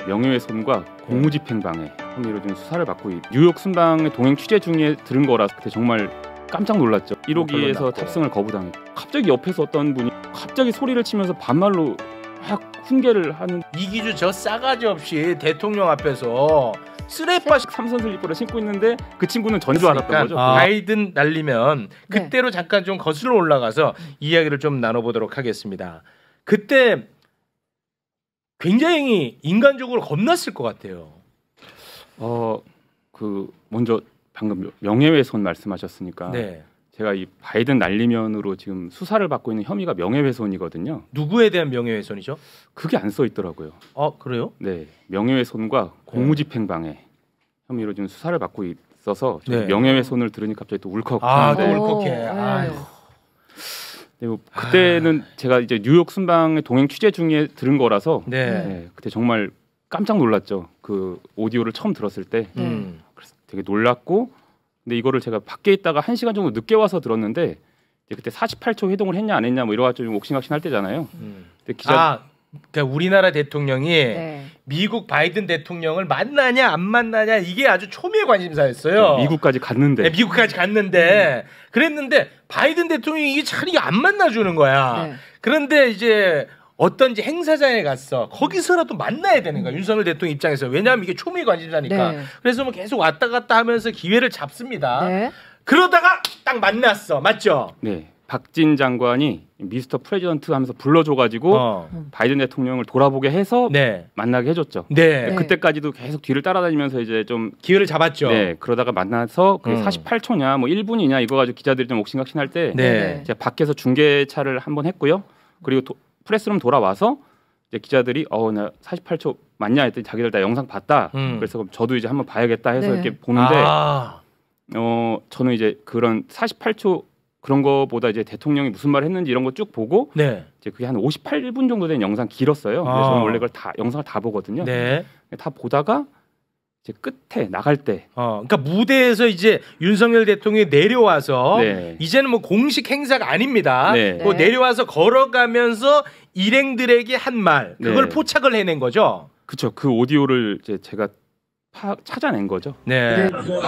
명예훼손과 공무집행방해 혐의로 지금 수사를 받고 뉴욕 순방의 동행 취재 중에 들은 거라 그때 정말 깜짝 놀랐죠. 1호기에서 탑승을 거부당했고 갑자기 옆에서 어떤 분이 갑자기 소리를 치면서 반말로 막 훈계를 하는 이기주 저 싸가지 없이 대통령 앞에서 쓰레빠 삼선 슬리퍼를 신고 있는데 그 친구는 전주 알았던 거죠. 바이든 날리면 그때로 잠깐 좀 거슬러 올라가서 이야기를 좀 나눠보도록 하겠습니다. 그때 굉장히 인간적으로 겁났을 것 같아요. 먼저 방금 명예훼손 말씀하셨으니까 제가 이 바이든 날리면으로 지금 수사를 받고 있는 혐의가 명예훼손이거든요. 누구에 대한 명예훼손이죠? 그게 안 써 있더라고요. 그래요? 네, 명예훼손과 공무집행방해 혐의로 지금 수사를 받고 있어서 명예훼손을 들으니 갑자기 또 울컥하는데. 또 울컥해. 그때는 제가 이제 뉴욕 순방의 동행 취재 중에 들은 거라서 그때 정말 깜짝 놀랐죠. 그 오디오를 처음 들었을 때 그래서 되게 놀랐고, 근데 이거를 제가 밖에 있다가 1시간 정도 늦게 와서 들었는데 이제 그때 48초 회동을 했냐 안 했냐 뭐 이래가지고 좀 옥신각신할 때잖아요. 근데 그러니까 우리나라 대통령이 미국 바이든 대통령을 만나냐 안 만나냐 이게 아주 초미의 관심사였어요. 미국까지 갔는데. 미국까지 갔는데 그랬는데 바이든 대통령이 이게 참 이게 안 만나주는 거야. 그런데 이제 어떤지 행사장에 갔어. 거기서라도 만나야 되는 거야. 윤석열 대통령 입장에서. 왜냐하면 이게 초미의 관심사니까. 그래서 뭐 계속 왔다 갔다 하면서 기회를 잡습니다. 그러다가 딱 만났어. 맞죠? 네. 박진 장관이 미스터 프레지던트 하면서 불러줘가지고 바이든 대통령을 돌아보게 해서 만나게 해줬죠. 그때까지도 계속 뒤를 따라다니면서 이제 좀 기회를 잡았죠. 네, 그러다가 만나서 48초냐 뭐 1분이냐 이거 가지고 기자들이 좀 옥신각신할 때 제가 밖에서 중계차를 한번 했고요. 그리고 프레스룸 돌아와서 이제 기자들이 나 48초 맞냐 했더니 자기들 다 영상 봤다. 그래서 저도 이제 한번 봐야겠다 해서 이렇게 보는데 저는 이제 그런 48초 그런 거보다 이제 대통령이 무슨 말을 했는지 이런 거 쭉 보고 이제 그게 한 58분 정도 된 영상 길었어요. 그래서 저는 원래 그걸 다 영상을 다 보거든요. 다 보다가 이제 끝에 나갈 때, 그러니까 무대에서 이제 윤석열 대통령이 내려와서 이제는 뭐 공식 행사가 아닙니다. 뭐 내려와서 걸어가면서 일행들에게 한 말 그걸 포착을 해낸 거죠. 그렇죠. 그 오디오를 이제 제가 찾아낸 거죠.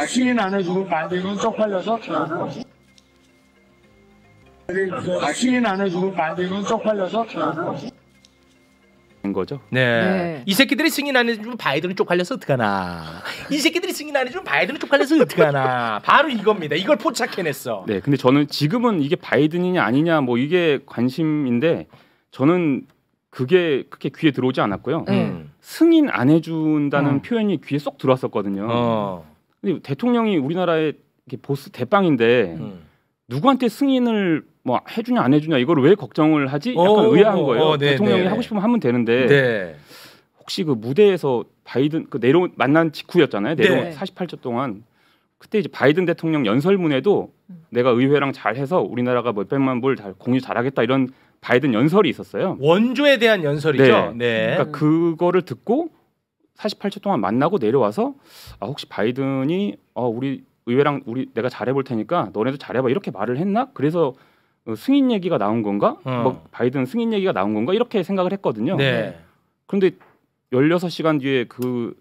시인 안 해주고 만들면 쪽팔려서. 시인 안 해주고 만들면 쪽팔려서. 거죠. 이 새끼들이 승인 안 해주면 바이든은 쪽팔려서 어떡하나. 이 새끼들이 승인 안 해주면 바이든은 쪽팔려서 어떡하나. 바로 이겁니다. 이걸 포착해냈어. 네, 근데 저는 지금은 이게 바이든이냐 아니냐 뭐 이게 관심인데 저는 그게 그렇게 귀에 들어오지 않았고요. 승인 안 해준다는 표현이 귀에 쏙 들어왔었거든요. 근데 대통령이 우리나라의 보스 대빵인데 누구한테 승인을 뭐 해주냐 안 해주냐 이걸 왜 걱정을 하지? 약간 의아한 거예요. 대통령이 하고 싶으면 하면 되는데 혹시 그 무대에서 바이든 만난 직후였잖아요. 48초 동안 그때 이제 바이든 대통령 연설문에도 내가 의회랑 잘해서 우리나라가 몇백만 불 공유 잘하겠다 이런 바이든 연설이 있었어요. 원조에 대한 연설이죠. 그러니까 그거를 듣고 48초 동안 만나고 내려와서 혹시 바이든이 우리 의회랑 내가 잘해볼 테니까 너네도 잘해봐 이렇게 말을 했나? 그래서 승인 얘기가 나온 건가? 뭐 바이든 승인 얘기가 나온 건가? 이렇게 생각을 했거든요. 그런데 16시간 뒤에 그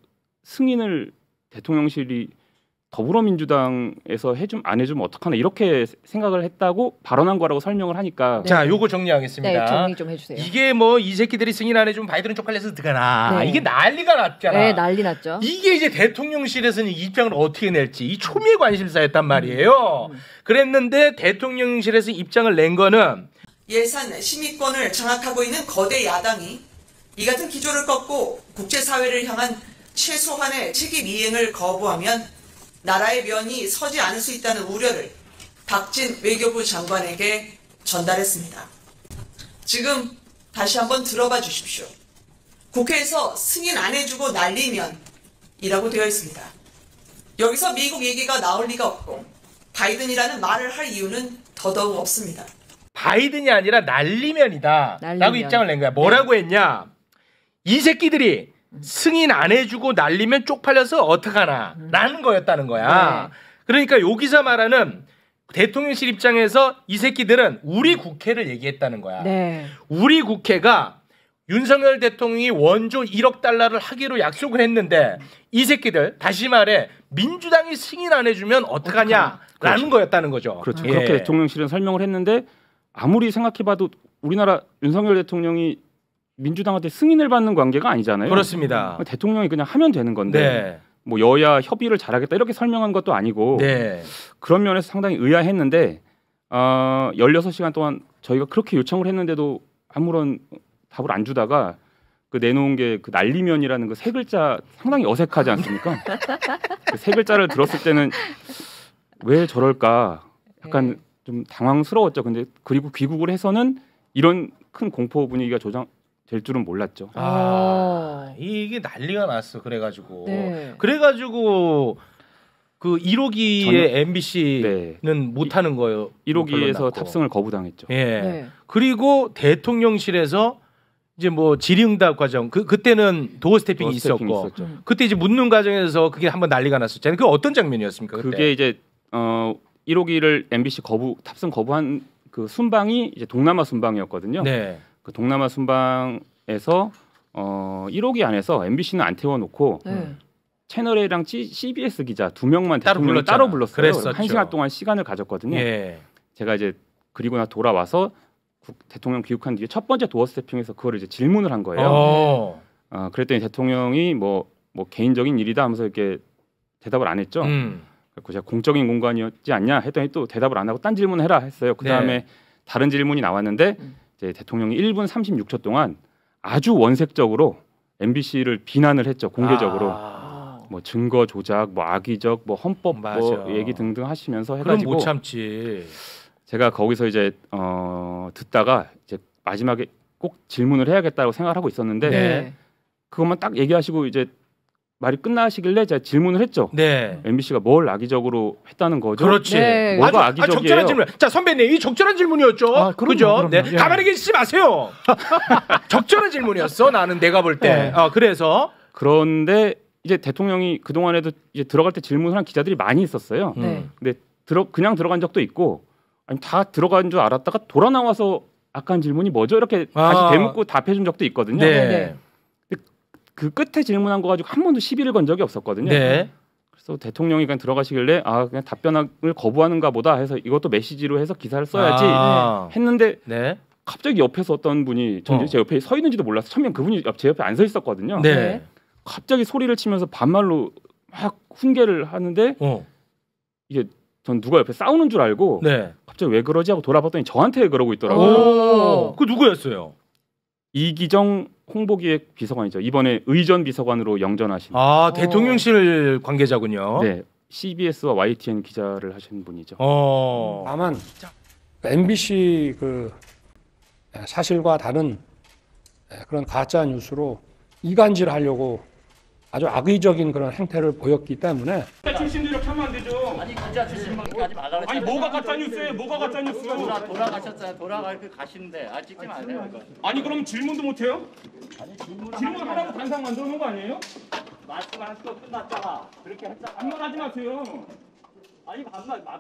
승인을 대통령실이 더불어민주당에서 안 해주면 어떡하나 이렇게 생각을 했다고 발언한 거라고 설명을 하니까 자, 요거 정리하겠습니다. 정리 좀 해주세요. 이게 뭐 이 새끼들이 승인 안 해주면 바이든은 쪽팔려서 어떡하나. 이게 난리가 났잖아. 난리 났죠. 이게 이제 대통령실에서는 입장을 어떻게 낼지 이 초미의 관심사였단 말이에요. 그랬는데 대통령실에서 입장을 낸 거는 예산 심의권을 장악하고 있는 거대 야당이 이 같은 기조를 꺾고 국제사회를 향한 최소한의 책임 이행을 거부하면 나라의 면이 서지 않을 수 있다는 우려를 박진 외교부 장관에게 전달했습니다. 지금 다시 한번 들어봐 주십시오. 국회에서 승인 안 해주고 날리면 이라고 되어 있습니다. 여기서 미국 얘기가 나올 리가 없고 바이든이라는 말을 할 이유는 더더욱 없습니다. 바이든이 아니라 날리면이다 라고 입장을 낸 거야. 뭐라고 했냐. 이 새끼들이 승인 안 해주고 날리면 쪽팔려서 어떡하나 라는 거였다는 거야. 그러니까 여기서 말하는 대통령실 입장에서 이 새끼들은 우리 국회를 얘기했다는 거야. 우리 국회가 윤석열 대통령이 원조 1억 달러를 하기로 약속을 했는데 이 새끼들 다시 말해 민주당이 승인 안 해주면 어떡하냐라는 그렇죠. 거였다는 거죠. 그렇죠. 그렇게 대통령실은 설명을 했는데 아무리 생각해봐도 우리나라 윤석열 대통령이 민주당한테 승인을 받는 관계가 아니잖아요. 그렇습니다. 대통령이 그냥 하면 되는 건데 네. 뭐 여야 협의를 잘하겠다 이렇게 설명한 것도 아니고 네. 그런 면에서 상당히 의아했는데 16시간 동안 저희가 그렇게 요청을 했는데도 아무런 답을 안 주다가 그 내놓은 게 그 난리면이라는 그 세 글자 상당히 어색하지 않습니까? 그 세 글자를 들었을 때는 왜 저럴까 약간 좀 당황스러웠죠. 근데 그리고 귀국을 해서는 이런 큰 공포 분위기가 조장될 줄은 몰랐죠. 이게 난리가 났어. 그래가지고 네. 그 1호기의 MBC는 네. 못하는 거예요. 1호기에서 탑승을 거부당했죠. 예. 네. 그리고 대통령실에서 이제 뭐 질의응답 과정 그때는 도어 스태핑이 있었고 그때 이제 묻는 과정에서 그게 한번 난리가 났었잖아요. 그 어떤 장면이었습니까? 그때? 그게 이제 1호기를 MBC 탑승 거부한 그 순방이 이제 동남아 순방이었거든요. 네. 그 동남아 순방에서 1호기 안에서 MBC는 안 태워놓고 채널 A랑 CBS 기자 2명만 대통령이 따로 불렀어요. 1시간 동안 시간을 가졌거든요. 예. 제가 이제 그리고 나 돌아와서 대통령 귀국한 뒤에 첫 번째 도어 스태핑에서 그걸 이제 질문을 한 거예요. 그랬더니 대통령이 뭐 개인적인 일이다 하면서 이렇게 대답을 안 했죠. 그래서 제가 공적인 공간이었지 않냐 했더니 또 대답을 안 하고 딴 질문을 해라 했어요. 그 다음에 네. 다른 질문이 나왔는데 이제 대통령이 1분 36초 동안 아주 원색적으로 MBC를 비난을 했죠. 공개적으로. 뭐 증거 조작, 뭐 악의적, 뭐 헌법 뭐 얘기 등등 하시면서 해가지고. 그럼 못 참지. 제가 거기서 이제 듣다가 이제 마지막에 꼭 질문을 해야겠다고 생각을 하고 있었는데 네. 그것만 딱 얘기하시고 이제 말이 끝나시길래 제가 질문을 했죠. 네. MBC가 뭘 악의적으로 했다는 거죠? 그렇지. 네. 뭐가 악의적이에요? 적절한 질문. 자 선배님 이 적절한 질문이었죠. 그죠? 네. 예. 가만히 계시지 마세요. 적절한 질문이었어. 나는 내가 볼 때. 네. 그래서 그런데 이제 대통령이 그 동안에도 이제 들어갈 때 질문을 한 기자들이 많이 있었어요. 근데 그냥 들어간 적도 있고 아니 다 들어간 줄 알았다가 돌아 나와서 아까 한 질문이 뭐죠? 이렇게 다시 되묻고 답해준 적도 있거든요. 네. 그 끝에 질문한 거 가지고 한 번도 시비를 건 적이 없었거든요. 네. 그래서 대통령이 그냥 들어가시길래 그냥 답변을 거부하는가 보다 해서 이것도 메시지로 해서 기사를 써야지 했는데 네. 갑자기 옆에서 어떤 분이 제 옆에 서 있는지도 몰라서 처음엔 그분이 제 옆에 안 서 있었거든요. 네. 갑자기 소리를 치면서 반말로 막 훈계를 하는데 이게 전 누가 옆에 싸우는 줄 알고 네. 갑자기 왜 그러지 하고 돌아봤더니 저한테 그러고 있더라고요. 그 누구였어요? 이기정 홍보기획 비서관이죠. 이번에 의전 비서관으로 영전하신. 대통령실 관계자군요. 네, CBS와 YTN 기자를 하신 분이죠. 다만 MBC 그 사실과 다른 그런 가짜 뉴스로 이간질하려고 아주 악의적인 그런 행태를 보였기 때문에. 출신도 이렇게 하면 안 되죠. 아니 기자 출신밖에 하지 말라 그랬잖아요. 아니 뭐가 가짜 뉴스예요? 뭐가 가짜 뉴스? 돌아가셨잖아요. 돌아가시는데 찍지 마세요 이거. 아니 그럼 질문도 못 해요? 아니 질문하라고 단상 만들어 놓은 거 아니에요? 말씀할 수 끝났잖아. 그렇게 했잖아. 반말하지 마세요. 아니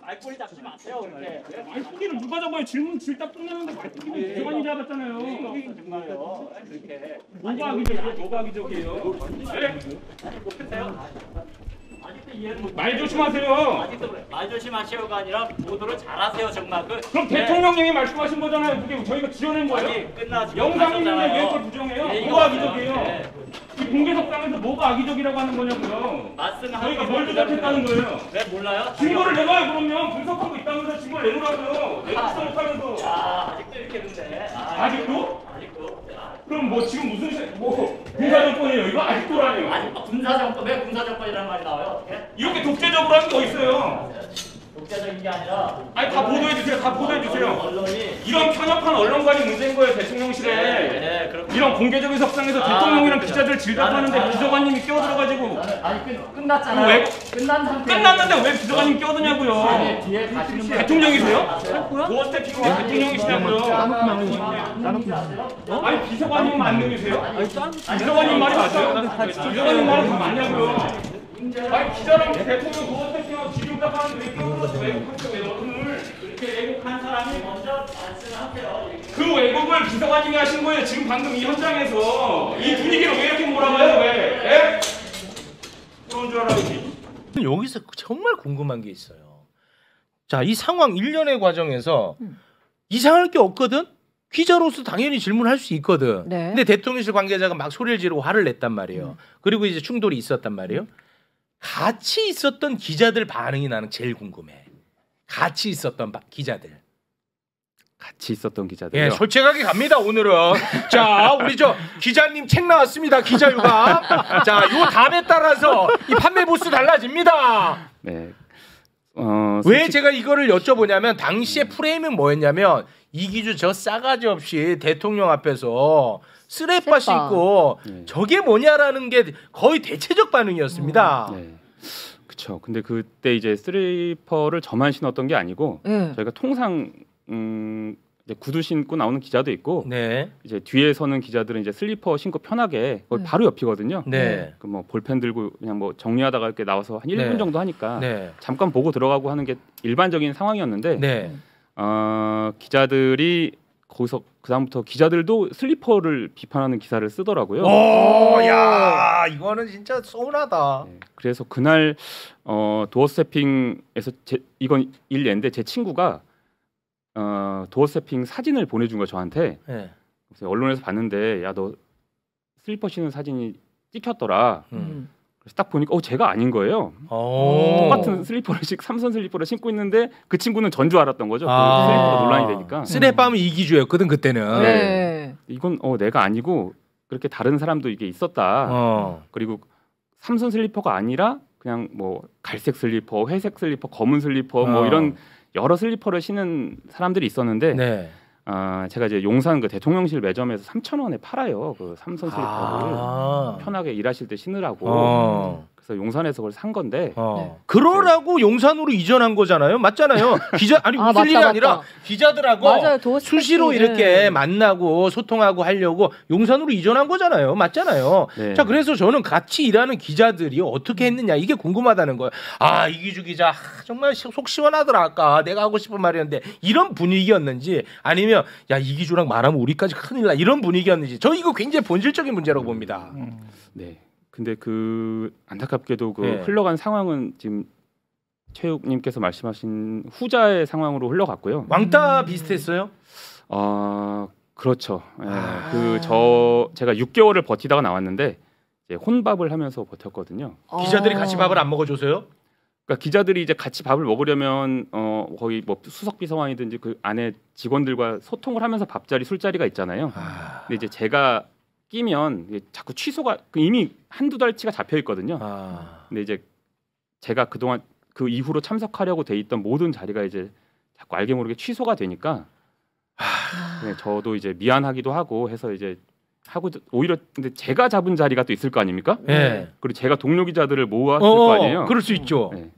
말꼬리 잡지 마세요 그렇게. 말꼬리를 누가 잡아요? 질문 질답 끝나는데 말꼬리를 비서관이 잡았잖아요. 정말요. 그렇게. 뭐가 악의적이에요? 뭐가 악의적이에요? 네? 말 조심하세요. 말 조심하시오가 아니라 보도를 잘하세요 정말. 그럼 대통령님이 말씀하신 거잖아요. 그게 저희가 지어낸 거예요. 아니 끝나지. 영상이 있는데 왜 그걸 부정해요? 뭐가 악의적이에요? 이 공개석상에서 뭐가 악의적이라고 하는 거냐고요. 저희가 뭘 조작했다는 거예요. 왜 몰라요? 증거를 내놔요. 그러면 분석하고 있다면서 증거를 내놓으라고요. 내가 수사 못하면서. 아직도 이렇게 했는데. 아직도? 그럼 뭐 지금 무슨 군사정권이에요? 이거 아직도라니요. 아니 군사정권 왜 군사정권이라는 말이 나와요? 어떻게? 이렇게 독재적으로 하는 거 있어요. 독재적인 게 아니라. 아니 다 보도해 주세요. 다 보도해 주세요. 언론이 이런 편협한 언론관이 문제인 거예요. 대통령실에. 네, 이런 공개적인 석상에서 대통령이랑 기자들 질답하는데 비서관님이 끼어들어가지고. 아니 끝났잖아요. 왜? 끝난 상태. 끝났는데 왜 비서관님 끼어드냐고요. 아니 뒤에 가시는 분. 대통령이세요? 도어 스태핑인데 대통령이시냐고요. 아니 비서관님 만능이세요? 비서관님 말이 맞아요? 비서관님 말이 더 맞냐고요. 아니 기자랑 대통령 도어태핑하고 지금답하는데 왜 끼어들어서 왜곡하세요? 왜 언론을 이렇게 왜곡한 사람이 먼저 말씀하세요. 그 왜곡을 비서관님이 하신 거예요. 지금 방금 이 현장에서 이 분위기를 왜 이렇게 몰아가요? 왜? 예? 그런 줄 알아야지. 여기서 정말 궁금한 게 있어요. 자, 이 상황 일련의 과정에서 이상할 게 없거든. 기자로서 당연히 질문할 수 있거든. 네. 근데 대통령실 관계자가 막 소리를 지르고 화를 냈단 말이에요. 그리고 이제 충돌이 있었단 말이에요. 같이 있었던 기자들 반응이 나는 제일 궁금해. 같이 있었던 기자들. 같이 있었던 기자들. 예, 솔직하게 갑니다 오늘은. 자, 우리 저 기자님 책 나왔습니다. 기자유가. 자, 요 답에 따라서 이 판매 부스 달라집니다. 네. 왜 제가 이거를 여쭤보냐면 당시에 프레임은 뭐였냐면 이기주 저 싸가지 없이 대통령 앞에서 쓰레빠 신고 저게 뭐냐라는 게 거의 대체적 반응이었습니다. 네. 그렇죠. 근데 그때 이제 슬리퍼를 저만 신었던 게 아니고 저희가 통상 이제 구두 신고 나오는 기자도 있고 네. 이제 뒤에 서는 기자들은 이제 슬리퍼 신고 편하게 거기 바로 옆이거든요. 네. 그 뭐 볼펜 들고 그냥 뭐 정리하다가 이렇게 나와서 한 1분 정도 하니까 네. 잠깐 보고 들어가고 하는 게 일반적인 상황이었는데 네. 기자들이 거기서 그다음부터 기자들도 슬리퍼를 비판하는 기사를 쓰더라고요. 오, 야, 이거는 진짜 서운하다. 네, 그래서 그날 도어스태핑에서 이건 일례인데 제 친구가 도어스태핑 사진을 보내준 거 저한테. 네. 그래서 언론에서 봤는데 야 너 슬리퍼 신는 사진이 찍혔더라. 그래서 딱 보니까 제가 아닌 거예요. 똑같은 슬리퍼를 삼선 슬리퍼를 신고 있는데 그 친구는 전 줄 알았던 거죠. 그 슬리퍼가 논란이 되니까. 쓰레빠는 이기주였거든 그때는. 네. 이건 내가 아니고 그렇게 다른 사람도 이게 있었다. 그리고 삼선 슬리퍼가 아니라 그냥 뭐 갈색 슬리퍼, 회색 슬리퍼, 검은 슬리퍼 뭐 이런 여러 슬리퍼를 신는 사람들이 있었는데 네. 제가 이제 용산 그 대통령실 매점에서 3,000원에 팔아요. 그 삼선 슬리퍼를 편하게 일하실 때 신으라고. 그래서 용산에서 그걸 산 건데 그러라고 용산으로 이전한 거잖아요. 맞잖아요. 기자 아니 웃을 일이 아니라 기자들하고 맞아요. 수시로 이렇게 만나고 소통하고 하려고 용산으로 이전한 거잖아요. 맞잖아요. 네. 자, 그래서 저는 같이 일하는 기자들이 어떻게 했느냐 이게 궁금하다는 거예요. 아, 이기주 기자 정말 속 시원하더라. 아까 내가 하고 싶은 말이었는데 이런 분위기였는지 아니면 야, 이기주랑 말하면 우리까지 큰일 나 이런 분위기였는지 저 이거 굉장히 본질적인 문제라고 봅니다. 네. 근데 안타깝게도 네. 흘러간 상황은 지금 최욱님께서 말씀하신 후자의 상황으로 흘러갔고요. 왕따 비슷했어요? 그렇죠. 제가 6개월을 버티다가 나왔는데 이제 혼밥을 하면서 버텼거든요. 기자들이 같이 밥을 안 먹어줘서요? 그러니까 기자들이 이제 같이 밥을 먹으려면 거의 뭐 수석 비서관이든지 그 안에 직원들과 소통을 하면서 밥자리 술자리가 있잖아요. 근데 이제 제가 끼면 자꾸 취소가 이미 한두 달치가 잡혀 있거든요. 근데 이제 제가 그동안 그 이후로 참석하려고 돼 있던 모든 자리가 이제 자꾸 알게 모르게 취소가 되니까 네, 저도 이제 미안하기도 하고 해서 이제 하고 오히려 근데 제가 잡은 자리가 또 있을 거 아닙니까? 네. 그리고 제가 동료 기자들을 모았을 거 아니에요. 그럴 수 있죠. 네.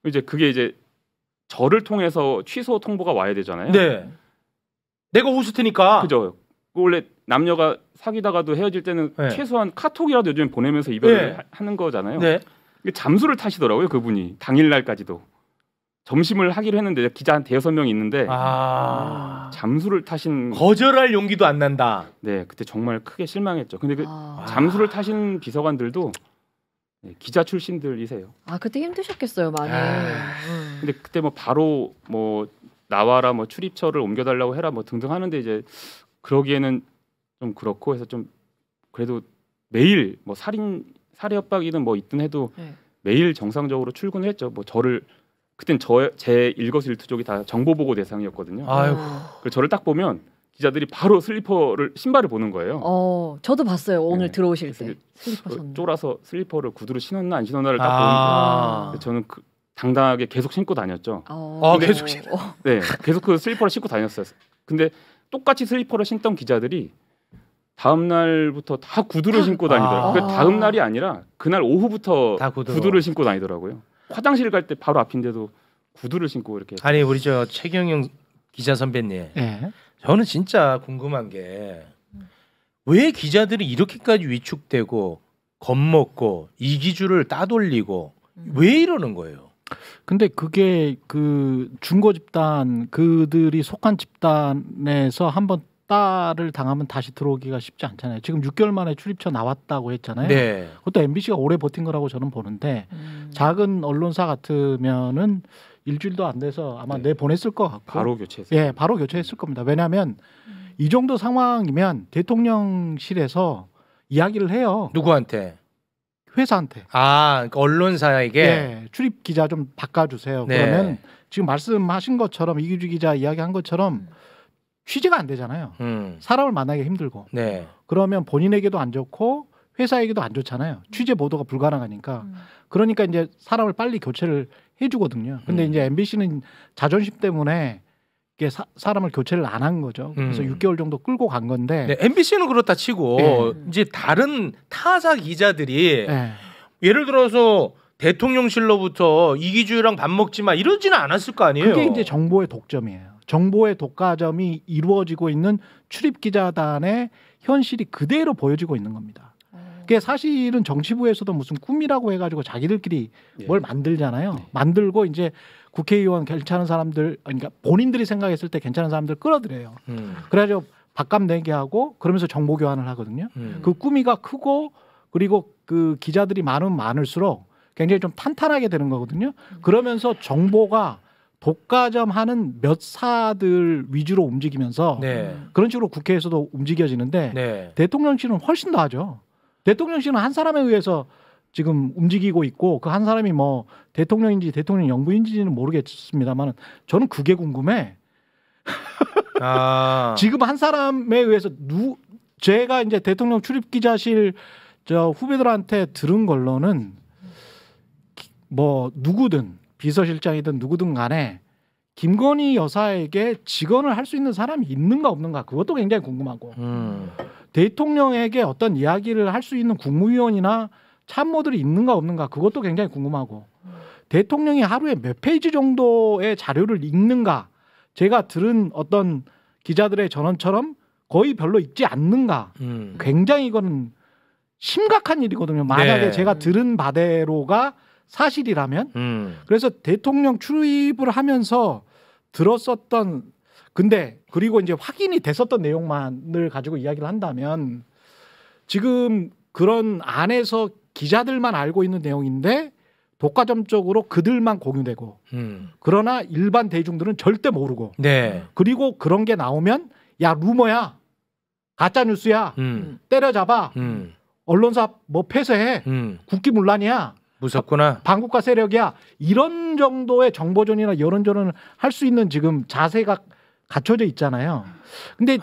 이제 그게 이제 저를 통해서 취소 통보가 와야 되잖아요. 네. 내가 호스트니까. 그죠. 원래 남녀가 사귀다가도 헤어질 때는 네. 최소한 카톡이라도 요즘 보내면서 이별을 하는 거잖아요. 네. 잠수를 타시더라고요, 그분이. 당일날까지도. 점심을 하기로 했는데 기자 한 5-6명 있는데 잠수를 타신 거절할 용기도 안 난다. 네, 그때 정말 크게 실망했죠. 근데 그 잠수를 타신 비서관들도 기자 출신들이세요. 그때 힘드셨겠어요, 많이. 근데 그때 뭐 바로 뭐 나와라 뭐 출입처를 옮겨달라고 해라 뭐 등등 하는데 이제 그러기에는 좀 그렇고 해서 좀 그래도 매일 뭐 살해 협박이든 뭐 있든 해도 매일 정상적으로 출근을 했죠. 뭐 저를 그땐 제 일거수일투족이 다 정보 보고 대상이었거든요. 아이고. 그래서 저를 딱 보면 기자들이 바로 신발을 보는 거예요. 저도 봤어요. 오늘 들어오실 때 슬리퍼 쫄아서 슬리퍼를 구두로 신었나 안 신었나를 딱 보니까 저는 당당하게 계속 신고 다녔죠. 계속 신고. 네, 계속 그 슬리퍼를 신고 다녔어요. 근데 똑같이 슬리퍼를 신던 기자들이 다음 날부터 다 구두를 신고 다니더라고요. 다음 날이 아니라 그날 오후부터 다 구두를 신고 다니더라고요. 화장실 갈 때 바로 앞인데도 구두를 신고 이렇게. 아니 우리 저 최경영 기자 선배님, 저는 진짜 궁금한 게 왜 기자들이 이렇게까지 위축되고 겁먹고 이기주를 따돌리고 왜 이러는 거예요? 근데 그게 그 중고 집단 그들이 속한 집단에서 한번 딸을 당하면 다시 들어오기가 쉽지 않잖아요. 지금 6개월 만에 출입처 나왔다고 했잖아요. 네. 그것도 MBC가 오래 버틴 거라고 저는 보는데 작은 언론사 같으면은 일주일도 안 돼서 아마 내보냈을 것 같고 바로 교체했어요. 예, 바로 교체했을 겁니다. 왜냐하면 이 정도 상황이면 대통령실에서 이야기를 해요. 누구한테? 회사한테. 그러니까 언론사에게 예, 출입 기자 좀 바꿔주세요. 네. 그러면 지금 말씀하신 것처럼 이기주 기자 이야기한 것처럼 취재가 안 되잖아요. 사람을 만나기 힘들고. 네. 그러면 본인에게도 안 좋고 회사에게도 안 좋잖아요. 취재 보도가 불가능하니까. 그러니까 이제 사람을 빨리 교체를 해주거든요. 근데 이제 MBC는 자존심 때문에 이게 사람을 교체를 안 한 거죠. 그래서 6개월 정도 끌고 간 건데. 네, MBC는 그렇다 치고 이제 다른 타사 기자들이 예를 들어서 대통령실로부터 이기주랑 밥 먹지 마 이러지는 않았을 거 아니에요. 그게 이제 정보의 독점이에요. 정보의 독과점이 이루어지고 있는 출입 기자단의 현실이 그대로 보여지고 있는 겁니다. 그게 사실은 정치부에서도 무슨 꿈이라고 해가지고 자기들끼리 뭘 만들잖아요. 만들고 이제 국회의원 괜찮은 사람들, 그러니까 본인들이 생각했을 때 괜찮은 사람들 끌어들여요. 그래가지고 밥값 내게 하고 그러면서 정보 교환을 하거든요. 그 꾸미가 크고 그리고 그 기자들이 많으면 많을수록 굉장히 좀 탄탄하게 되는 거거든요. 그러면서 정보가 독과점하는 몇 사들 위주로 움직이면서 그런 식으로 국회에서도 움직여지는데 대통령실은 훨씬 더 하죠. 대통령실은 한 사람에 의해서 지금 움직이고 있고 그 한 사람이 뭐 대통령인지 대통령 영부인지는 모르겠습니다만 저는 그게 궁금해. 지금 한 사람에 의해서 제가 이제 대통령 출입 기자실 저 후배들한테 들은 걸로는 뭐 누구든 비서실장이든 누구든 간에 김건희 여사에게 직언을 할 수 있는 사람이 있는가 없는가 그것도 굉장히 궁금하고 대통령에게 어떤 이야기를 할 수 있는 국무위원이나 참모들이 있는가 없는가 그것도 굉장히 궁금하고 대통령이 하루에 몇 페이지 정도의 자료를 읽는가 제가 들은 어떤 기자들의 전언처럼 거의 별로 읽지 않는가 굉장히 이거는 심각한 일이거든요. 만약에 제가 들은 바대로가 사실이라면 그래서 대통령 출입을 하면서 들었었던 근데 그리고 이제 확인이 됐었던 내용만을 가지고 이야기를 한다면 지금 그런 안에서 기자들만 알고 있는 내용인데 독과점적으로 그들만 공유되고 그러나 일반 대중들은 절대 모르고 그리고 그런 게 나오면 야 루머야 가짜 뉴스야 때려잡아 언론사 뭐 폐쇄해 국기문란이야 무섭구나 반국가 세력이야 이런 정도의 정보전이나 여론전을 할 수 있는 지금 자세가 갖춰져 있잖아요. 근데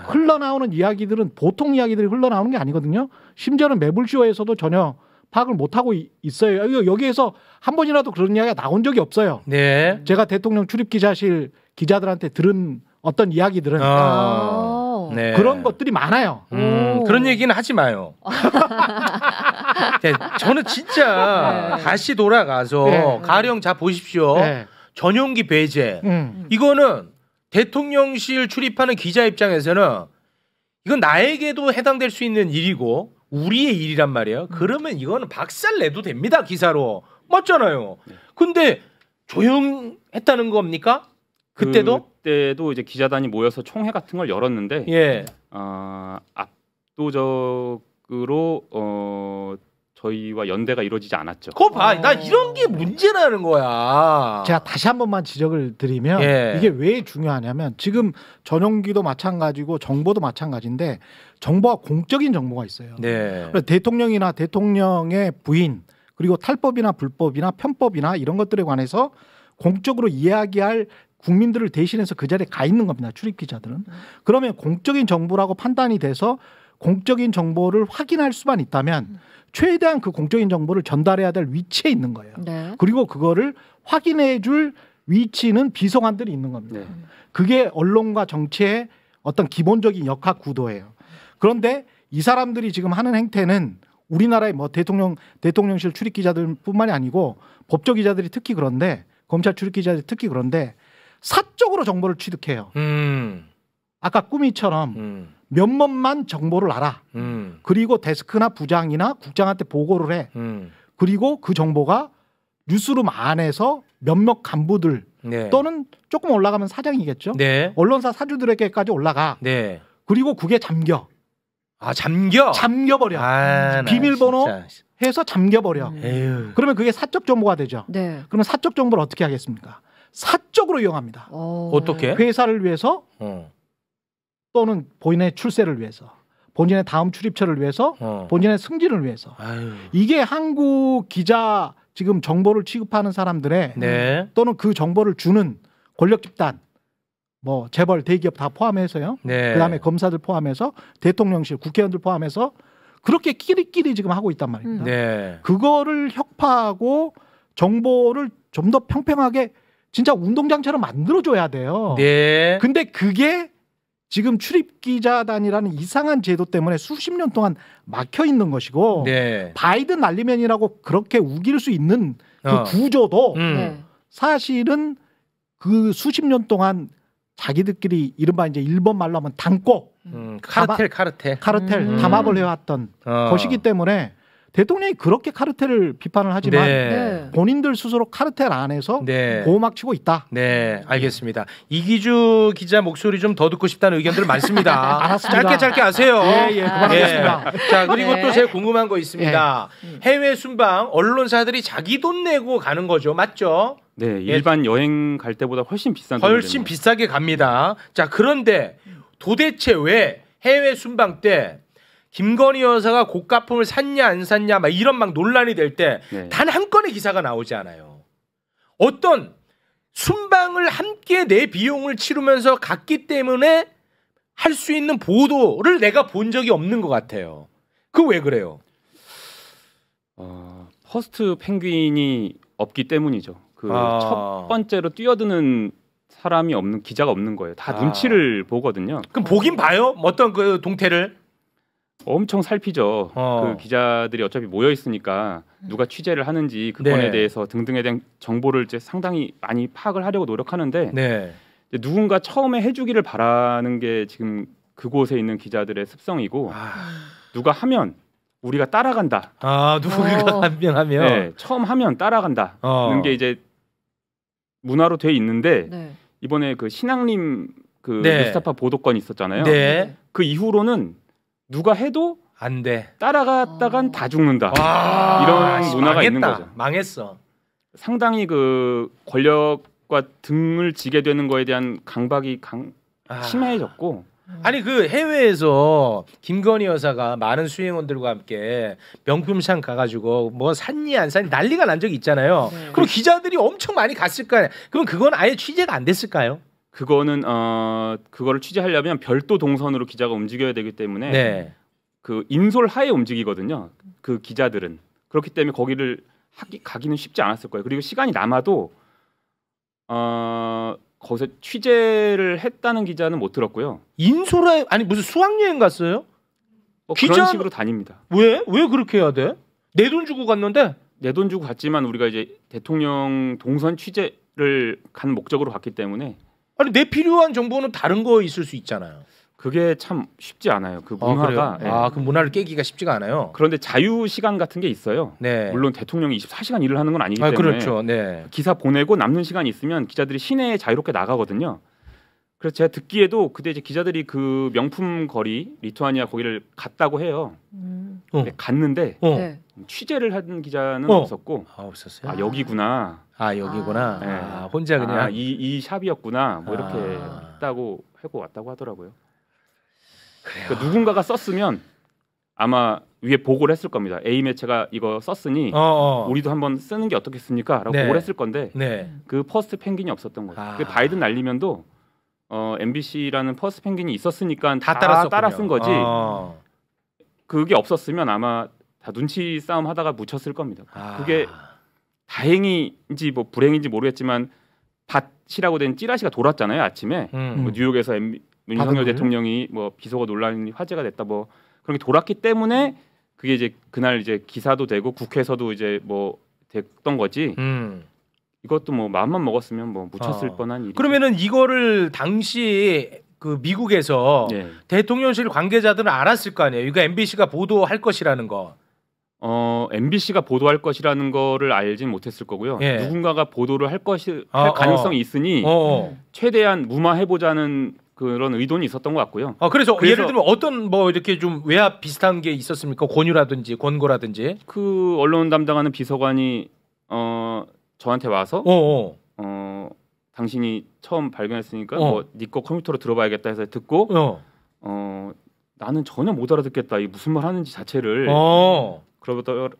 흘러나오는 이야기들은 보통 이야기들이 흘러나오는 게 아니거든요. 심지어는 매불쇼에서도 전혀 파악을 못하고 있어요. 여기에서 한 번이라도 그런 이야기가 나온 적이 없어요. 제가 대통령 출입 기자실 기자들한테 들은 어떤 이야기들은 그런 것들이 많아요. 그런 얘기는 하지 마요. 저는 진짜 다시 돌아가서 가령 자 보십시오. 전용기 배제. 이거는 대통령실 출입하는 기자 입장에서는 이건 나에게도 해당될 수 있는 일이고 우리의 일이란 말이에요. 그러면 이거는 박살 내도 됩니다. 기사로. 맞잖아요. 근데 조용했다는 겁니까? 그때도 이제 기자단이 모여서 총회 같은 걸 열었는데 압도적으로 저희와 연대가 이루어지지 않았죠. 그거 봐. 나 이런 게 문제라는 거야. 제가 다시 한 번만 지적을 드리면 이게 왜 중요하냐면 지금 전용기도 마찬가지고 정보도 마찬가지인데 정보가 공적인 정보가 있어요. 대통령이나 대통령의 부인 그리고 탈법이나 불법이나 편법이나 이런 것들에 관해서 공적으로 이야기할 국민들을 대신해서 그 자리에 가 있는 겁니다. 출입 기자들은. 그러면 공적인 정보라고 판단이 돼서 공적인 정보를 확인할 수만 있다면 최대한 그 공적인 정보를 전달해야 될 위치에 있는 거예요. 그리고 그거를 확인해 줄 위치는 비서관들이 있는 겁니다. 그게 언론과 정치의 어떤 기본적인 역학 구도예요. 그런데 이 사람들이 지금 하는 행태는 우리나라의 뭐 대통령실 출입 기자들뿐만이 아니고 법조 기자들이 특히 그런데 검찰 출입 기자들이 특히 그런데 사적으로 정보를 취득해요. 아까 꾸미처럼 몇몇만 정보를 알아. 그리고 데스크나 부장이나 국장한테 보고를 해. 그리고 그 정보가 뉴스룸 안에서 몇몇 간부들 네. 또는 조금 올라가면 사장이겠죠. 네. 언론사 사주들에게까지 올라가. 네. 그리고 그게 잠겨. 아 잠겨? 잠겨버려. 비밀번호 해서 잠겨버려. 그러면 그게 사적 정보가 되죠. 네. 그러면 사적 정보를 어떻게 하겠습니까? 사적으로 이용합니다. 어떻게? 회사를 위해서 또는 본인의 출세를 위해서, 본인의 다음 출입처를 위해서, 본인의 승진을 위해서. 아유. 이게 한국 기자 지금 정보를 취급하는 사람들의 네. 또는 그 정보를 주는 권력 집단, 뭐 재벌, 대기업 다 포함해서요. 네. 그다음에 검사들 포함해서 대통령실, 국회의원들 포함해서 그렇게 끼리끼리 지금 하고 있단 말입니다. 네. 그거를 혁파하고 정보를 좀 더 평평하게 진짜 운동장처럼 만들어줘야 돼요. 네. 근데 그게 지금 출입기자단이라는 이상한 제도 때문에 수십 년 동안 막혀 있는 것이고 네. 바이든 날리면이라고 그렇게 우길 수 있는 그 구조도 네. 사실은 그 수십 년 동안 자기들끼리 이른바 이제 일본 말로 하면 담고 카르텔 담합을 해왔던 것이기 때문에 대통령이 그렇게 카르텔을 비판을 하지만 네. 본인들 스스로 카르텔 안에서 네. 보호막 치고 있다. 네, 알겠습니다. 이기주 기자 목소리 좀 더 듣고 싶다는 의견들 많습니다. 알았습니다. 짧게 하세요. 예, 그만하겠습니다. 자, 그리고 네. 또 제가 궁금한 거 있습니다. 해외 순방 언론사들이 자기 돈 내고 가는 거죠, 맞죠? 네, 일반 여행 갈 때보다 훨씬 비싼 돈이 훨씬 됩니다. 비싸게 갑니다. 자, 그런데 도대체 왜 해외 순방 때 김건희 여사가 고가품을 샀냐 안 샀냐 막 이런 막 논란이 될 때 단 한 건의 기사가 나오지 않아요. 어떤 순방을 함께 내 비용을 치르면서 갔기 때문에 할 수 있는 보도를 내가 본 적이 없는 것 같아요. 그 왜 그래요? 퍼스트 펭귄이 없기 때문이죠. 그 첫 번째로 뛰어드는 사람이 없는 기자가 없는 거예요. 다 눈치를 보거든요. 그럼 보긴 봐요? 어떤 그 동태를? 엄청 살피죠. 그 기자들이 어차피 모여 있으니까 누가 취재를 하는지 그 건에 네. 대해서 등등에 대한 정보를 이제 상당히 많이 파악을 하려고 노력하는데 네. 이제 누군가 처음에 해주기를 바라는 게 지금 그곳에 있는 기자들의 습성이고 누가 하면 우리가 따라간다. 누가 한 명 하면 네, 처음 하면 따라간다는 게 이제 문화로 돼 있는데 네. 이번에 그 신앙림 그 네. 뉴스타파 보도건이 있었잖아요. 네. 그 이후로는 누가 해도 안 돼. 따라갔다간 다 죽는다. 이런 문화가 망했다. 있는 거죠. 망했어. 상당히 그 권력과 등을 지게 되는 거에 대한 강박이 심해졌고. 아니 그 해외에서 김건희 여사가 많은 수행원들과 함께 명품샵 가가지고 뭐 샀니 안 샀니 난리가 난 적이 있잖아요. 네. 그럼 기자들이 엄청 많이 갔을 거예요. 그럼 그건 아예 취재가 안 됐을까요? 그거는 그거를 취재하려면 별도 동선으로 기자가 움직여야 되기 때문에 네. 그 인솔 하에 움직이거든요. 그 기자들은 그렇기 때문에 거기를 가기는 쉽지 않았을 거예요. 그리고 시간이 남아도 거기서 취재를 했다는 기자는 못 들었고요. 인솔하에 아니 무슨 수학여행 갔어요? 그런 식으로 다닙니다. 왜 그렇게 해야 돼? 내 돈 주고 갔는데 내 돈 주고 갔지만 우리가 이제 대통령 동선 취재를 간 목적으로 갔기 때문에 아니 내 필요한 정보는 다른 거 있을 수 있잖아요. 그게 참 쉽지 않아요. 그 문화가. 그 문화를 깨기가 쉽지가 않아요. 그런데 자유 시간 같은 게 있어요. 네. 물론 대통령이 24시간 일을 하는 건 아니기 때문에. 그렇죠. 네. 기사 보내고 남는 시간이 있으면 기자들이 시내에 자유롭게 나가거든요. 그래서 제가 듣기에도 그때 이제 기자들이 그 명품 거리 리투아니아 거기를 갔다고 해요. 근데 갔는데 네. 취재를 한 기자는 없었고. 없었어요. 여기구나. 여기구나. 네. 혼자 그냥 이 샵이었구나. 뭐 이렇게 했다고 하고 왔다고 하더라고요. 그러니까 누군가가 썼으면 아마 위에 보고를 했을 겁니다. A 매체가 이거 썼으니 우리도 한번 쓰는 게 어떻겠습니까? 라고 네. 보고를 했을 건데 네. 그 퍼스트 펭귄이 없었던 거예요. 그 바이든 날리면도 MBC라는 퍼스트 펭귄이 있었으니까 다 따라 쓴 거지. 그게 없었으면 아마 다 눈치 싸움 하다가 묻혔을 겁니다. 그게 다행인지 뭐 불행인지 모르겠지만 밭이라고 된 찌라시가 돌았잖아요. 아침에 뭐 뉴욕에서 윤석열 대통령이 뭐 비속어 논란이 화제가 됐다 뭐 그런 게 돌았기 때문에 그게 이제 그날 이제 기사도 되고 국회에서도 이제 뭐 됐던 거지. 이것도 뭐 마음만 먹었으면 뭐 묻혔을 뻔한 일이. 그러면은 이거를 당시 그 미국에서 예. 대통령실 관계자들은 알았을 거 아니에요. 이거 MBC가 보도할 것이라는 거. MBC가 보도할 것이라는 거를 알진 못했을 거고요. 예. 누군가가 보도를 할 가능성이 있으니 최대한 무마해보자는 그런 의도는 있었던 것 같고요. 그래서 예를 들면 어떤 뭐 이렇게 좀 외압 비슷한 게 있었습니까? 권유라든지 권고라든지. 그 언론 담당하는 비서관이 저한테 와서 당신이 처음 발견했으니까 뭐 네 거 컴퓨터로 들어봐야겠다 해서 듣고 나는 전혀 못 알아듣겠다. 이 무슨 말 하는지 자체를.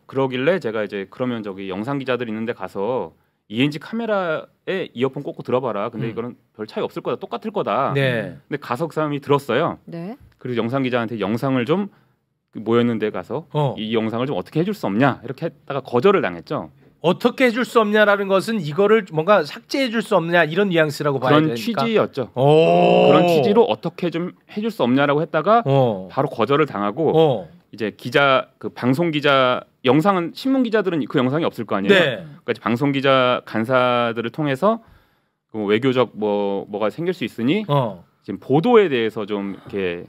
그러길래 제가 이제 그러면 저기 영상 기자들 있는데 가서 ENG 카메라에 이어폰 꽂고 들어봐라. 근데 이거는 별 차이 없을 거다. 똑같을 거다. 네. 근데 가서 그 사람이 들었어요. 네. 그리고 영상 기자한테 영상을 좀 모였는데 가서 이 영상을 좀 어떻게 해줄 수 없냐 이렇게 했다가 거절을 당했죠. 어떻게 해줄 수 없냐라는 것은 이거를 뭔가 삭제해줄 수 없냐 이런 뉘앙스라고 봐야 그런 되니까. 취지였죠. 그런 취지로 어떻게 좀 해줄 수 없냐라고 했다가 바로 거절을 당하고 이제 기자 그 방송 기자 영상은 신문 기자들은 그 영상이 없을 거 아니에요. 네. 그러니까 방송 기자 간사들을 통해서 그 외교적 뭐가 생길 수 있으니 지금 보도에 대해서 좀 이렇게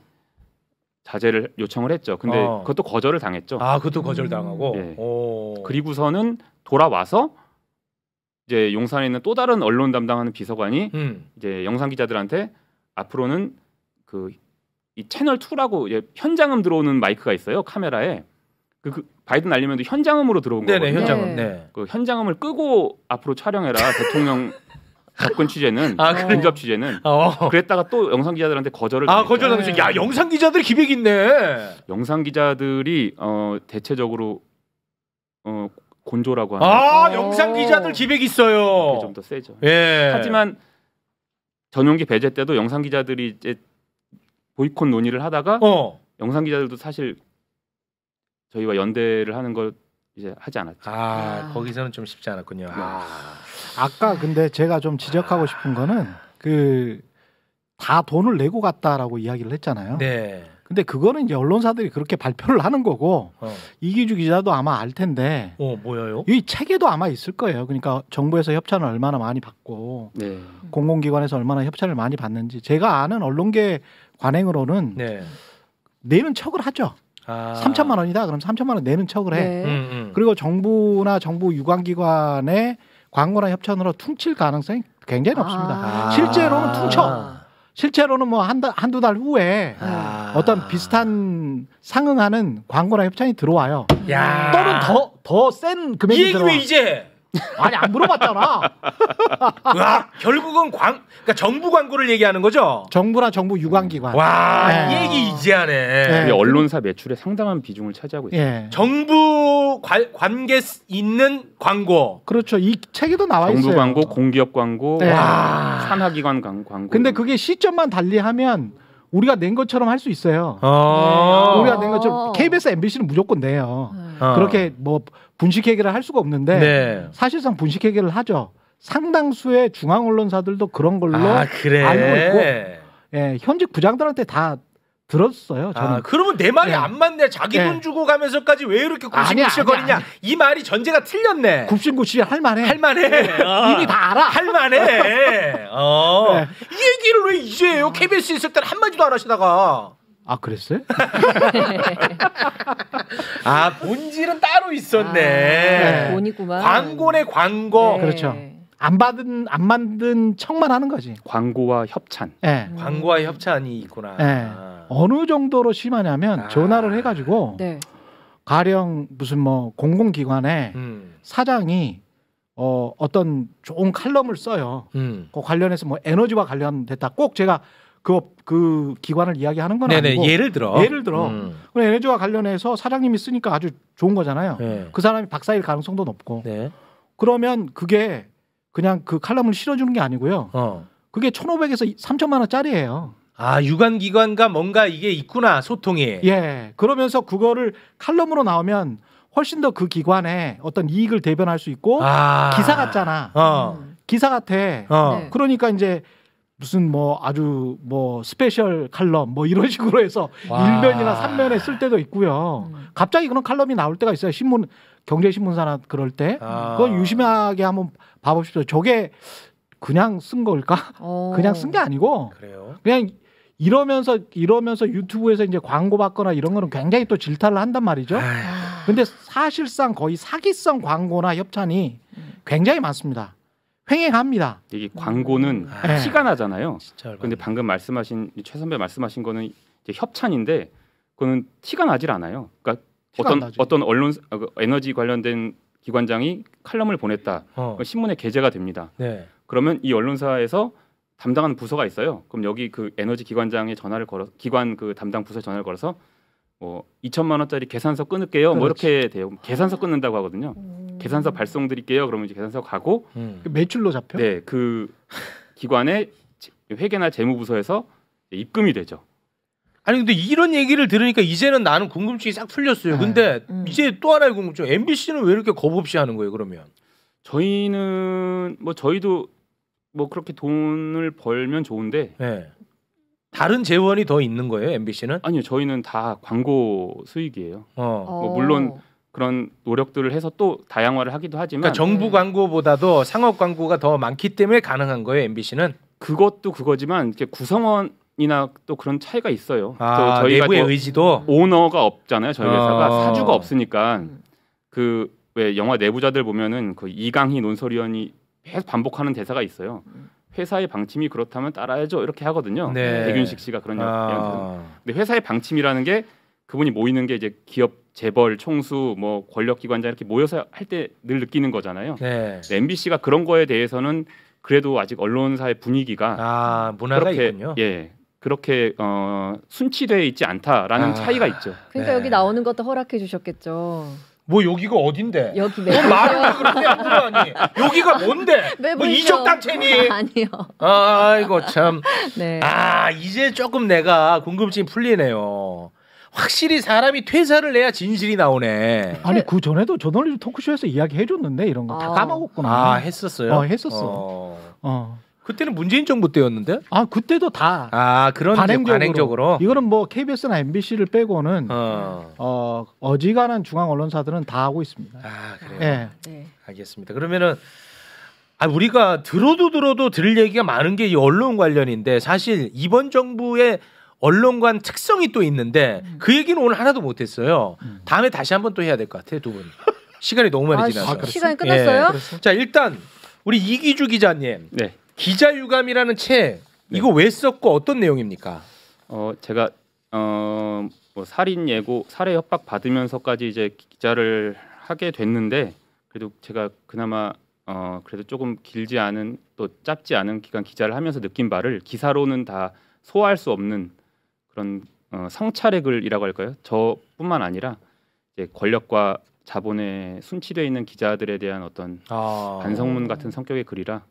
자제를 요청을 했죠. 근데 그것도 거절을 당했죠. 그것도 거절당하고. 네. 그리고서는 돌아와서 이제 용산에 있는 또 다른 언론 담당하는 비서관이 이제 영상 기자들한테 앞으로는 이 채널 2라고 현장음 들어오는 마이크가 있어요. 카메라에. 그 바이든 알리면도 현장음으로 들어온 거거든요. 현장음. 네. 그 현장음을 끄고 앞으로 촬영해라. 대통령 접근 취재는 근접 취재는 그랬다가 또 영상 기자들한테 거절을 거절당했어요. 야, 영상 기자들 기백 있네. 영상 기자들이 대체적으로 곤조라고 하는 영상 기자들 기백 있어요. 좀 더 세죠. 예. 하지만 전용기 배제 때도 영상 기자들이 이제 보이콧 논의를 하다가 영상 기자들도 사실 저희와 연대를 하는 걸 이제 하지 않았죠. 거기서는 좀 쉽지 않았군요. 아까 근데 제가 좀 지적하고 싶은 거는 다 돈을 내고 갔다라고 이야기를 했잖아요. 네. 근데 그거는 이제 언론사들이 그렇게 발표를 하는 거고 이기주 기자도 아마 알 텐데. 뭐예요? 이 책에도 아마 있을 거예요. 그러니까 정부에서 협찬을 얼마나 많이 받고 공공기관에서 얼마나 협찬을 많이 받는지 제가 아는 언론계 관행으로는 내는 척을 하죠. 3천만 원이다. 그럼 3천만 원 내는 척을 해. 그리고 정부나 정부 유관기관의 광고나 협찬으로 퉁칠 가능성이 굉장히 높습니다. 실제로는 퉁쳐. 실제로는 뭐 한두 달 후에 어떤 비슷한 상응하는 광고나 협찬이 들어와요. 또는 더 센 금액이 이 얘기 왜 이제? 아니 안 물어봤잖아. 결국은 그러니까 정부 광고를 얘기하는 거죠? 정부나 정부 유관기관. 이 얘기 이제 하네. 언론사 매출의 상당한 비중을 차지하고 있어요. 정부 관계 있는 광고. 그렇죠. 이 책에도 나와 정부 있어요. 광고, 공기업 광고, 산하기관 광고. 근데 그게 시점만 달리하면 우리가 낸 것처럼 할 수 있어요. 우리가 낸 것처럼 KBS, MBC는 무조건 내요. 그렇게 뭐 분식회계를 할 수가 없는데 사실상 분식회계를 하죠. 상당수의 중앙 언론사들도 그런 걸로 알고 있고 현직 부장들한테 다 들었어요. 저는. 그러면 내 말이 안 맞네. 자기 돈 주고 가면서까지 왜 이렇게 굽신굽신거리냐. 이 말이 전제가 틀렸네. 굽신굽신 할만해. 이미 다 알아. 할만해. 이 얘기를 왜 이제 해요? KBS 있을 때는 한마디도 안 하시다가. 그랬어요? 본질은 따로 있었네. 본이구만. 광고네 광고. 그렇죠. 안 만든 척만 하는 거지. 광고와 협찬. 광고와 협찬이 있구나. 어느 정도로 심하냐면 전화를 해가지고 가령 무슨 뭐 공공기관에 사장이 어떤 좋은 칼럼을 써요. 그 관련해서 뭐 에너지와 관련됐다. 꼭 제가 그 기관을 이야기하는 건 아니고 예를 들어 그럼 에너지와 관련해서 사장님이 쓰니까 아주 좋은 거잖아요. 그 사람이 박사일 가능성도 높고 그러면 그게 그냥 그 칼럼을 실어주는 게 아니고요. 그게 1,500에서 3천만 원짜리예요. 유관기관과 뭔가 이게 있구나 소통이. 그러면서 그거를 칼럼으로 나오면 훨씬 더 그 기관에 어떤 이익을 대변할 수 있고 기사 같잖아. 기사 같아. 그러니까 이제 무슨 뭐 아주 뭐 스페셜 칼럼 뭐 이런 식으로 해서 1면이나 3면에 쓸 때도 있고요. 갑자기 그런 칼럼이 나올 때가 있어요. 신문 경제신문사나 그럴 때. 그건 유심하게 한번 봐봅시다. 저게 그냥 쓴 걸까? 그냥 쓴 게 아니고 그냥 이러면서 유튜브에서 이제 광고 받거나 이런 거는 굉장히 또 질타를 한단 말이죠. 근데 사실상 거의 사기성 광고나 협찬이 굉장히 많습니다. 횡행합니다. 이게 광고는 티가 나잖아요. 근데 방금 말씀하신 최 선배 말씀하신 거는 이제 협찬인데 그거는 티가 나질 않아요. 그러니까 어떤 언론 에너지 관련된 기관장이 칼럼을 보냈다. 신문에 게재가 됩니다. 네. 그러면 이 언론사에서 담당하는 부서가 있어요. 그럼 여기 그 에너지 기관장에 전화를 걸어서 기관 그 담당 부서에 전화를 걸어서 2천만 원짜리 계산서 끊을게요. 뭐 이렇게 돼요. 계산서 끊는다고 하거든요. 계산서 발송 드릴게요. 그러면 이제 계산서 가고 매출로 잡혀? 네, 그 기관의 회계나 재무부서에서 입금이 되죠. 아니 근데 이런 얘기를 들으니까 이제는 나는 궁금증이 싹 풀렸어요. 근데 이제 또 하나의 궁금증. MBC는 왜 이렇게 겁 없이 하는 거예요? 그러면 저희는 저희도 그렇게 돈을 벌면 좋은데 네. 다른 재원이 더 있는 거예요, MBC는? 아니요, 저희는 다 광고 수익이에요. 물론 그런 노력들을 해서 또 다양화를 하기도 하지만 그러니까 정부 광고보다도 상업 광고가 더 많기 때문에 가능한 거예요, MBC는? 그것도 그거지만 이렇게 구성원이나 또 그런 차이가 있어요. 저희가 내부의 의지도 오너가 없잖아요. 저희 회사가 사주가 없으니까 그 왜 영화 내부자들 보면은 그 이강희 논설위원이 계속 반복하는 대사가 있어요. 회사의 방침이 그렇다면 따라야죠 이렇게 하거든요. 네. 백윤식 씨가 그런 이야기를. 근데 회사의 방침이라는 게 그분이 모이는 게 이제 기업 재벌 총수 권력기관장 이렇게 모여서 할 때 늘 느끼는 거잖아요. 네. MBC가 그런 거에 대해서는 그래도 아직 언론사의 분위기가 문화가 그렇게, 있군요. 예. 그렇게 순치되어 있지 않다라는 차이가 있죠. 그러니까 여기 나오는 것도 허락해 주셨겠죠. 여기가 어딘데? 여기 말을 그렇게 하니 여기가 뭔데? 이적 단체니? 아니요. 아이고 참. 네. 이제 조금 내가 궁금증이 풀리네요. 확실히 사람이 퇴사를 해야 진실이 나오네. 아니 그 전에도 저널리즘 토크쇼에서 이야기해 줬는데 이런 거 다 까먹었구나. 했었어요? 했었어. 그때는 문재인 정부 때였는데? 그때도 다 그런 관행적으로. 이거는 KBS나 MBC를 빼고는 어지간한 중앙 언론사들은 다 하고 있습니다. 그래요. 네. 알겠습니다. 그러면은 우리가 들어도 들을 얘기가 많은 게 이 언론 관련인데 사실 이번 정부의 언론관 특성이 또 있는데 그 얘기는 오늘 하나도 못했어요. 다음에 다시 한번 또 해야 될 것 같아요, 두 분. 시간이 너무 많이 지나서. 시간이 끝났어요? 자, 일단 우리 이기주 기자님. 네. 기자유감이라는 책 이거 왜 썼고 어떤 내용입니까? 제가 살인 예고, 살해 협박 받으면서까지 이제 기자를 하게 됐는데 그래도 제가 그나마 그래도 조금 길지 않은 또 짧지 않은 기간 기자를 하면서 느낀 바를 기사로는 다 소화할 수 없는 그런 성찰의 글이라고 할까요? 저뿐만 아니라 이제 권력과 자본에 순치되어 있는 기자들에 대한 어떤 반성문 같은 성격의 글이라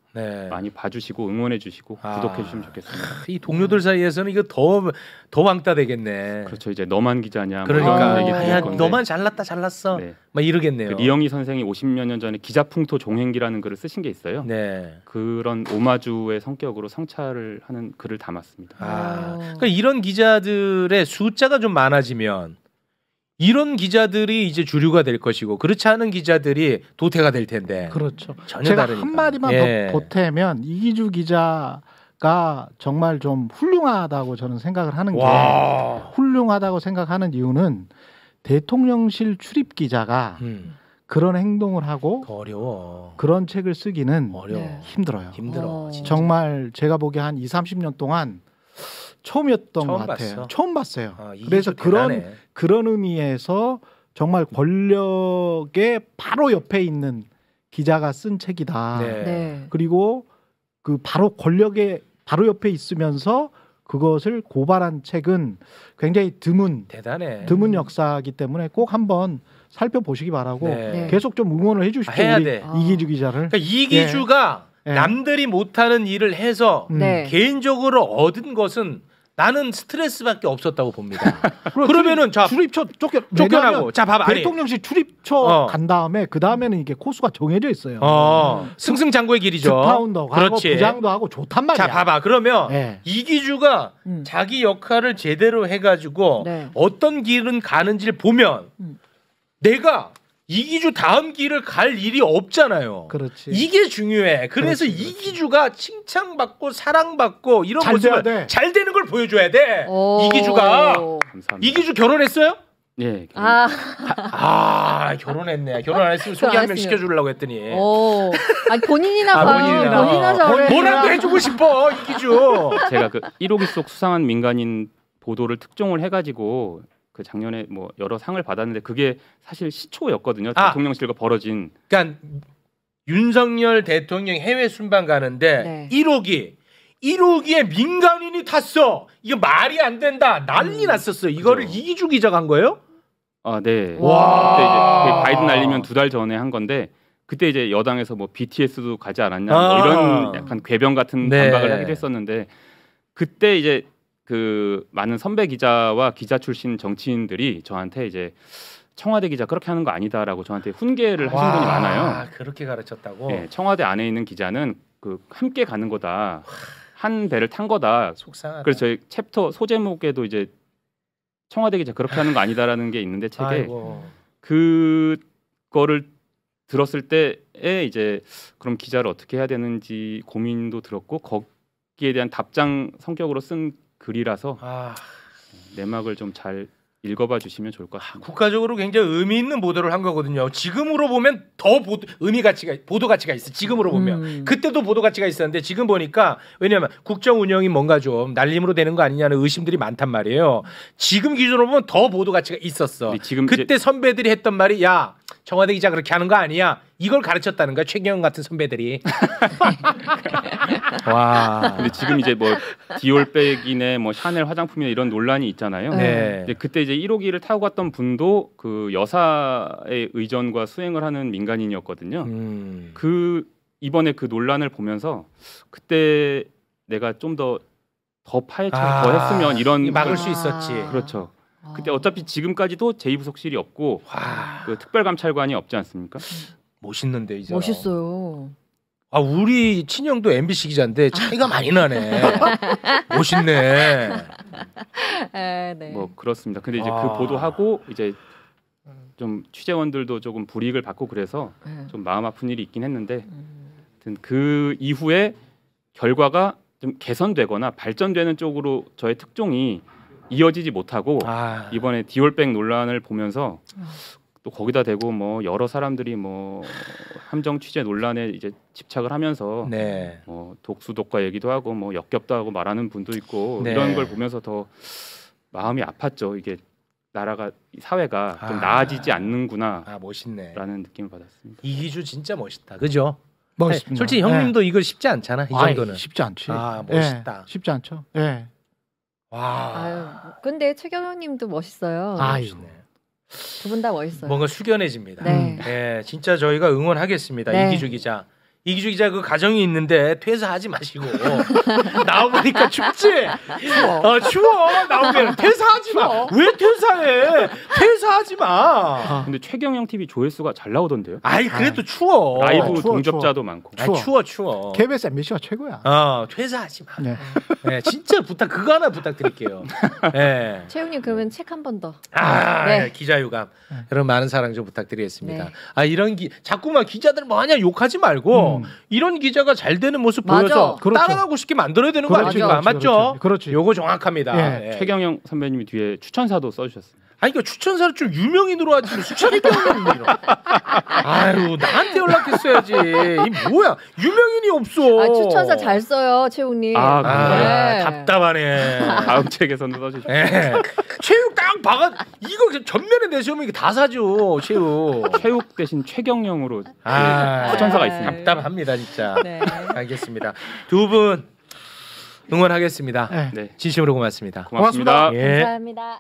많이 봐주시고 응원해주시고 구독해주시면 좋겠습니다. 이 동료들 사이에서는 이거 더 왕따 되겠네. 그렇죠. 이제 너만 기자냐. 그러니까 너만 잘났어. 네. 막 이러겠네요. 리영희 선생이 50여 년 전에 기자풍토 종행기라는 글을 쓰신 게 있어요. 네. 그런 오마주의 성격으로 성찰을 하는 글을 담았습니다. 그러니까 이런 기자들의 숫자가 좀 많아지면 이런 기자들이 이제 주류가 될 것이고 그렇지 않은 기자들이 도태가 될 텐데. 그렇죠. 전혀 제가 다르니까. 한마디만 더 보태면 이기주 기자가 정말 좀 훌륭하다고 저는 생각을 하는 게 훌륭하다고 생각하는 이유는 대통령실 출입 기자가 그런 행동을 하고 어려워. 그런 책을 쓰기는 힘들어요. 정말 제가 보기에 한 20-30년 동안 처음이었던 것 같아요. 처음 봤어요. 그래서 그런 의미에서 정말 권력의 바로 옆에 있는 기자가 쓴 책이다. 그리고 그 바로 권력의 바로 옆에 있으면서 그것을 고발한 책은 굉장히 드문 역사이기 때문에 꼭 한번 살펴보시기 바라고 계속 좀 응원을 해주십시오. 이기주 기자를. 그러니까 이기주가 남들이 못하는 일을 해서 개인적으로 얻은 것은 나는 스트레스밖에 없었다고 봅니다. 그러면은 자 출입처 쫓겨나고 자 봐봐 대통령실 출입처 간 다음에 그 다음에는 이게 코스가 정해져 있어요. 승승장구의 길이죠. 스파운더 하고 부장도 하고 좋단 말이야. 자 봐봐 그러면 이기주가 자기 역할을 제대로 해가지고 어떤 길은 가는지를 보면 내가 이기주 다음 길을 갈 일이 없잖아요. 그렇지. 이게 중요해. 그래서 그렇지. 이기주가 칭찬받고 사랑받고 이런 잘 모습을 돼야 돼. 잘 되는 걸 보여줘야 돼. 오. 이기주가. 감사합니다. 이기주 결혼했어요? 예. 결혼했네. 결혼 안 했으면 소개 한 명 시켜주려고 했더니. 오. 아니 본인이나 아, 봐. 본인이나. 본인이나 잘해. 뭐라도 해주고 싶어 이기주. 제가 그 1호기 속 수상한 민간인 보도를 특종을 해가지고 그 작년에 뭐 여러 상을 받았는데 그게 사실 시초였거든요. 대통령실과 벌어진. 그러니까 윤석열 대통령 해외 순방 가는데 1호기에 민간인이 탔어. 이거 말이 안 된다. 난리 났었어요. 이거를 그죠. 이기주 기자가 한 거예요? 아, 네. 와. 그때 이제 바이든 날리면 2달 전에 한 건데 그때 이제 여당에서 뭐 BTS도 가지 않았냐 뭐 이런 약간 궤변 같은 반박을 하기도 했었는데 그때 이제 그 많은 선배 기자와 기자 출신 정치인들이 저한테 이제 청와대 기자 그렇게 하는 거 아니다라고 저한테 훈계를 하신 분이 많아요. 그렇게 가르쳤다고? 네, 청와대 안에 있는 기자는 그 함께 가는 거다. 한 배를 탄 거다. 속상하다. 그래서 저희 챕터 소제목에도 이제 청와대 기자 그렇게 하는 거 아니다라는 게 있는데 책에 아이고. 그거를 들었을 때에 이제 그럼 기자를 어떻게 해야 되는지 고민도 들었고 거기에 대한 답장 성격으로 쓴 글이라서 내막을 좀 잘 읽어봐 주시면 좋을 것 같습니다. 국가적으로 굉장히 의미 있는 보도를 한 거거든요. 지금으로 보면 더 보도 가치가 있어. 지금으로 보면 그때도 보도 가치가 있었는데 지금 보니까 왜냐하면 국정 운영이 뭔가 좀 날림으로 되는 거 아니냐는 의심들이 많단 말이에요. 지금 기준으로 보면 더 보도 가치가 있었어. 지금 그때 선배들이 했던 말이 야 청와대 기자 그렇게 하는 거 아니야. 이걸 가르쳤다는 거야. 최경영 같은 선배들이. 와. 근데 지금 이제 뭐 디올백이네 뭐 샤넬 화장품이나 이런 논란이 있잖아요. 네. 근데 그때 이제 1호기를 타고 갔던 분도 그 여사의 의전과 수행을 하는 민간인이었거든요. 그 이번에 그 논란을 보면서 그때 내가 좀 더 파헤쳐 더 했으면 이런 막을 수 있었지. 그렇죠. 그때 어차피 지금까지도 제2부속실이 없고 그 특별감찰관이 없지 않습니까? 멋있는데 이제. 멋있어요. 우리 친형도 MBC 기자인데 차이가 많이 나네. 멋있네. 네. 뭐 그렇습니다. 근데 이제 그 보도하고 이제 좀 취재원들도 조금 불이익을 받고 그래서 좀 마음 아픈 일이 있긴 했는데 하여튼 그 이후에 결과가 좀 개선되거나 발전되는 쪽으로 저의 특종이 이어지지 못하고 이번에 디올백 논란을 보면서 또 거기다 대고 뭐 여러 사람들이 뭐 함정 취재 논란에 이제 집착을 하면서 뭐 독수독과 얘기도 하고 뭐 역겹다 하고 말하는 분도 있고 이런 걸 보면서 더 마음이 아팠죠. 이게 나라가 사회가 좀 나아지지 않는구나. 멋있네. 라는 느낌을 받았습니다. 이기주 진짜 멋있다. 그죠? 멋있습니다. 솔직히 형님도 이거 쉽지 않잖아. 이 정도는. 쉽지 않지. 멋있다. 쉽지 않죠. 예. 와. 근데 최경영님도 멋있어요. 두 분 다 멋있어요. 뭔가 숙연해집니다. 네. 진짜 저희가 응원하겠습니다. 네. 이기주 기자. 이기주 기자 그 가정이 있는데 퇴사하지 마시고 나오니까 춥지? 추워. 나오면 퇴사하지 마. 왜 퇴사해? 퇴사하지 마. 근데 최경영 TV 조회수가 잘 나오던데요? 그래도 추워. 라이브 동접자도 많고. 추워. KBS MBC가 최고야. 퇴사하지 마. 네, 진짜 그거 하나 부탁드릴게요. 네. 최웅님 그러면 책 한 번 더. 기자유감. 여러분 많은 사랑 좀 부탁드리겠습니다. 이런 자꾸만 기자들 마냥 욕하지 말고 이런 기자가 잘 되는 모습 보여서 따라가고 싶게 만들어야 되는 거 아닙니까? 맞죠? 그렇지. 요거 정확합니다. 최경영 선배님이 뒤에 추천사도 써주셨습니다. 그 추천사를 좀 유명인으로 하지 최경영으로. 나한테 연락했어야지. 이 뭐야? 유명인이 없어. 추천사 잘 써요, 최웅님. 답답하네. 다음 책에서는 써주십시오. 최욱 딱 박아. 이거 전면에 내세우면 이게 다 사죠. 최욱 대신 최경영으로 추천사가 있습니다. 답답합니다, 진짜. 알겠습니다. 두 분 응원하겠습니다. 진심으로 고맙습니다. 고맙습니다. 감사합니다.